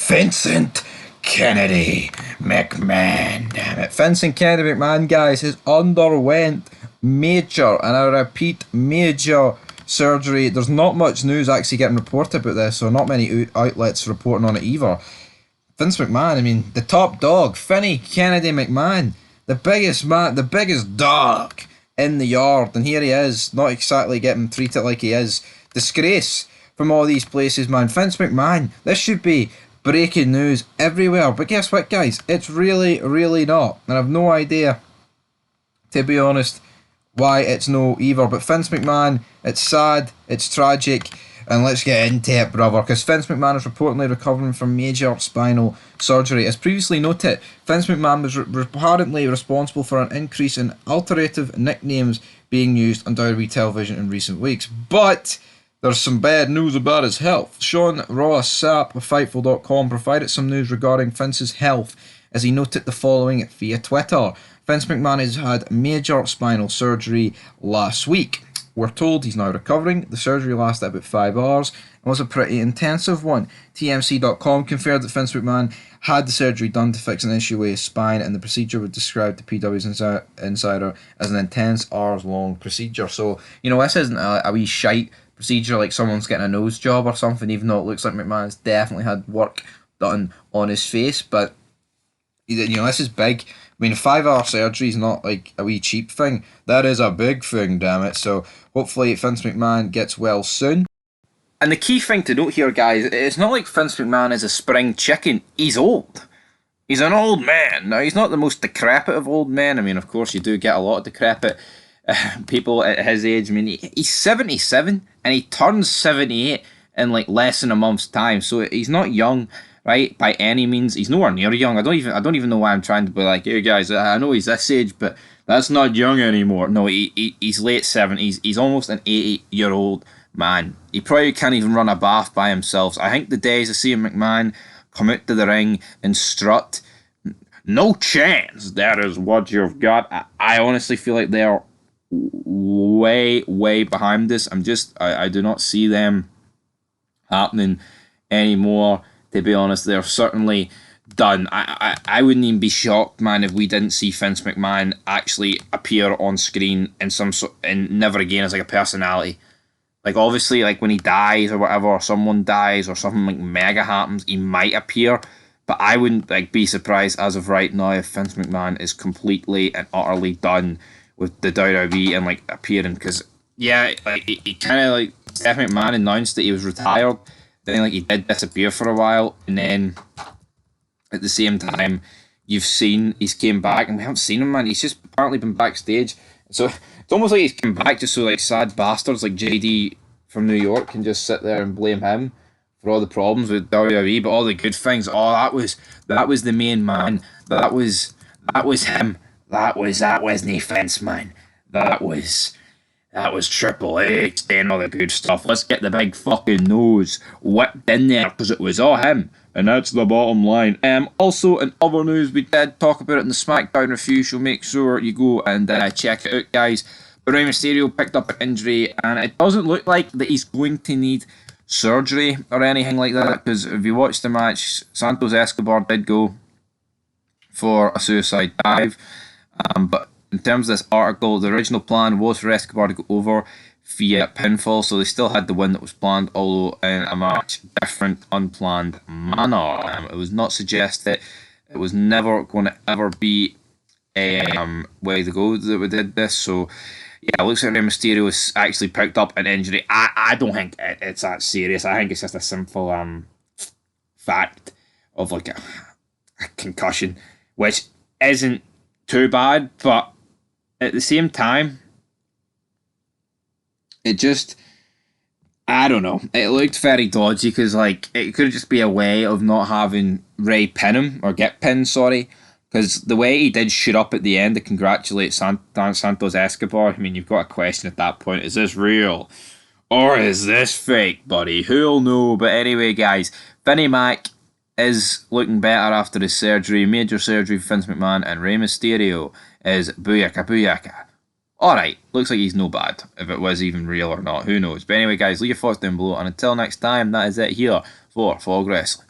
Vincent Kennedy McMahon. Damn it. Vincent Kennedy McMahon, guys, has underwent major, and I repeat, major surgery. There's not much news actually getting reported about this, so not many outlets reporting on it either. Vince McMahon, I mean, the top dog, Finny Kennedy McMahon, the biggest man, the biggest dog in the yard, and here he is, not exactly getting treated like he is. Disgrace from all these places, man. Vince McMahon, this should be breaking news everywhere, but guess what, guys? It's really, really not, and I've no idea, to be honest, why it's no either. But Vince McMahon, it's sad, it's tragic, and let's get into it, brother, because Vince McMahon is reportedly recovering from major spinal surgery. As previously noted, Vince McMahon was apparently responsible for an increase in alternative nicknames being used on WWE television in recent weeks. But there's some bad news about his health. Sean Ross Sapp of Fightful.com provided some news regarding Vince's health as he noted the following via Twitter. Vince McMahon has had major spinal surgery last week. We're told he's now recovering. The surgery lasted about 5 hours and was a pretty intensive one. TMC.com confirmed that Vince McMahon had the surgery done to fix an issue with his spine, and the procedure was described to PW's Insider as an intense hours-long procedure. So, you know, this isn't a wee shite procedure like someone's getting a nose job or something, even though it looks like McMahon's definitely had work done on his face. But, you know, this is big. I mean, a 5-hour surgery is not like a wee cheap thing. That is a big thing, damn it. So hopefully Vince McMahon gets well soon. And the key thing to note here, guys, it's not like Vince McMahon is a spring chicken. He's old. He's an old man. Now, he's not the most decrepit of old men. I mean, of course, you do get a lot of decrepit people at his age. I mean, he's 77 and he turns 78 in like less than a month's time. So he's not young, right, by any means. He's nowhere near young. I don't even know why I'm trying to be like, hey guys, I know he's this age, but that's not young anymore. No, he's late 70s. He's almost an 80-year-old man. He probably can't even run a bath by himself. So I think the days of seeing McMahon come out to the ring and strut, no chance. That is what you've got. I honestly feel like they are way, way behind this. I do not see them happening anymore. To be honest, they're certainly done. I wouldn't even be shocked, man, if we didn't see Vince McMahon actually appear on screen in and never again as like a personality. Like, obviously, like when he dies or whatever, or someone dies or something like mega happens, he might appear. But I wouldn't like be surprised as of right now if Vince McMahon is completely and utterly done with the WWE and like appearing. Because yeah, like he kind of like Steph McMahon announced that he was retired. Then like he did disappear for a while, and then at the same time you've seen he's came back, and we haven't seen him, man. He's just apparently been backstage, so it's almost like he's come back just so like sad bastards like JD from New York can just sit there and blame him for all the problems with WWE, but all the good things. Oh, that was the main man. That was him. That wasn't Vince, man. That was Triple H saying all the good stuff. Let's get the big fucking nose whipped in there because it was all him. And that's the bottom line. Also, in other news, we did talk about it in the SmackDown review, so make sure you go and check it out, guys. But Rey Mysterio picked up an injury, and it doesn't look like that he's going to need surgery or anything like that, because if you watch the match, Santos Escobar did go for a suicide dive. But in terms of this article, the original plan was for Escobar to go over via pinfall, so they still had the win that was planned, although in a much different, unplanned manner. It was not suggested. It was never going to ever be a way to go that we did this. So yeah, it looks like Rey Mysterio has actually picked up an injury. I don't think it's that serious. I think it's just a simple fact of like a concussion, which isn't too bad, but at the same time, it just, I don't know, it looked very dodgy, because like it could just be a way of not having Ray pin him, or get pinned, sorry, because the way he did shoot up at the end to congratulate Santos Escobar, I mean, you've got a question at that point, is this real or is this fake, buddy? Who'll know? But anyway, guys, Vinnie Mac is looking better after his surgery, major surgery for Vince McMahon, and Rey Mysterio is booyaka booyaka. Alright, looks like he's no bad. If it was even real or not, who knows. But anyway, guys, leave your thoughts down below, and until next time, that is it here for Fog Wrestling.